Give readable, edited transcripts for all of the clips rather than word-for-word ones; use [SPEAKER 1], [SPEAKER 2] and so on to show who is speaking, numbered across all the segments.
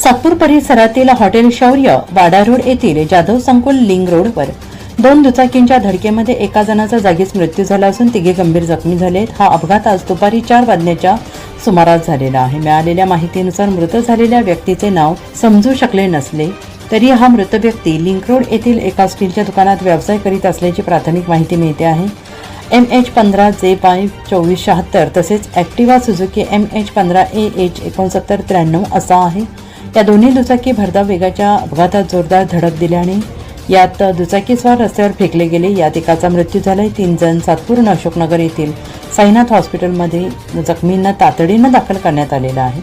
[SPEAKER 1] सातपूर परिसरातील हॉटेल शौर्य वाडा रोड येथील जाधव संकुल लिंक रोडवर दोन दुचाकींच्या धडकेमध्ये एका जणाचा जागीच मृत्यू झाला असून तिघे गंभीर जखमी झालेत। हा अपघात आज दुपारी 4 वाजण्याच्या सुमारास झालेला आहे। मिळालेल्या माहितीनुसार मृत झालेल्या व्यक्तीचे नाव समजू शकले नसले तरी हा मृत व्यक्ती लिंक रोड येथील एका स्टीलच्या दुकानात व्यवसाय करीत असल्याची प्राथमिक माहिती मिळते आहे। MH15J5 2476 तसेच ॲक्टिवा सुझुकी MH15AH 6993 असा आहे। या दोन्ही दुचाकी भरधाव वेगाच्या अपघातात जोरदार धडक दिल्याने यात दुचाकीस्वार रस्त्यावर फेकले गेले। यात एकाचा मृत्यू झालाय। 3 जण सातपूर अशोकनगर येथील साईनाथ हॉस्पिटलमध्ये जखमींना तातडीने दाखल करण्यात आलेला आहे।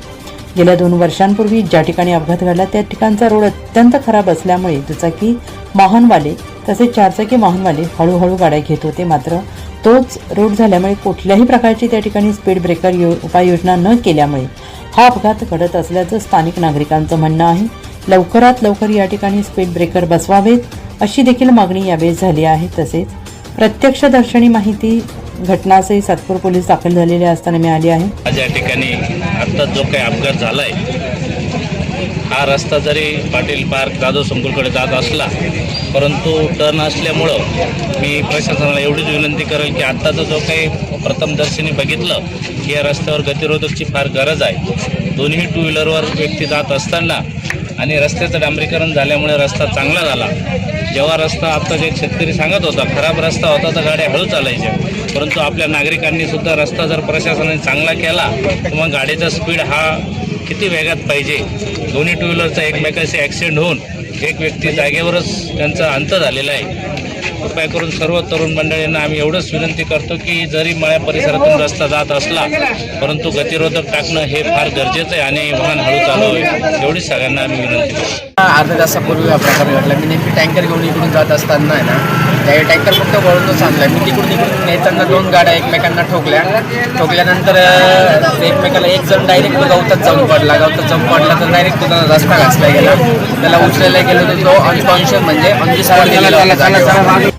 [SPEAKER 1] गेल्या 2 वर्षांपूर्वी ज्या ठिकाणी अपघात घडला त्या ठिकाणचा रोड अत्यंत खराब असल्यामुळे दुचाकी वाहनवाले तसेच चारचाकी वाहनवाले हळूहळू गाड्या घेत होते। मात्र तोच रोड झाल्यामुळे कुठल्याही प्रकारची त्या ठिकाणी स्पीड ब्रेकर उपाययोजना न केल्यामुळे हा अपघात घडत असल्याचं स्थानिक नागरिकांचं म्हणणं आहे। लवकरात लवकर या ठिकाणी स्पीड ब्रेकर बसवावेत अशी देखील मागणी यावेळी झाली आहे। तसेच प्रत्यक्षदर्शनी माहिती घटनास्थळी सातपूर पोलीस दाखल झालेले असताना मिळाली आहे।
[SPEAKER 2] आज या ठिकाणी आता जो काही अपघात झालाय हा रस्ता जरी पाटील पार्क जाधव संकुलकडे जात असला परंतु टर्न असल्यामुळं मी प्रशासनाला एवढीच विनंती करेल की आत्ताचा जो काही प्रथमदर्शनी बघितलं की या रस्त्यावर गतिरोधकची फार गरज आहे। दोन्ही 2 व्हीलरवर व्यक्ती जात असताना आणि रस्त्याचं डांबरीकरण झाल्यामुळे रस्ता चांगला झाला। जेव्हा रस्ता आता जे शेतकरी सांगत होता खराब रस्ता होता तर गाड्या हळू चालायच्या, परंतु आपल्या नागरिकांनी सुद्धा रस्ता जर प्रशासनाने चांगला केला तर मग गाडीचा स्पीड हा किती वेगात पाहिजे। दोन्ही 2 व्हीलरचा एकमेकाशी ॲक्सिडेंट होऊन एक व्यक्ती जागेवरच त्यांचा अंत झालेला आहे। कृपया करून सर्व तरुण मंडळींना आम्ही एवढंच विनंती करतो की जरी मळ्या परिसरातून रस्ता जात असला परंतु गतिरोधक टाकणं हे फार गरजेचं आहे आणि वाहन हळू चालवावे एवढीच सगळ्यांना आम्ही विनंती करतो।
[SPEAKER 3] अर्ध्या तासापूर्वी हा प्रकार घडला। मी नेमकी टँकर घेऊन इकडून जात असताना आहे ना त्या टँकर फक्त वळूनच आणला। मी तिकडून येताना 2 गाड्या एकमेकांना ठोकल्यानंतर एकमेकाला एक जण डायरेक्ट गवतात जाऊन पडला तर डायरेक्ट रस्ता घासला गेला। त्याला उचलायला गेलो तर तो अनकॉन्शियस म्हणजे ऑन दी स्पॉट गेला।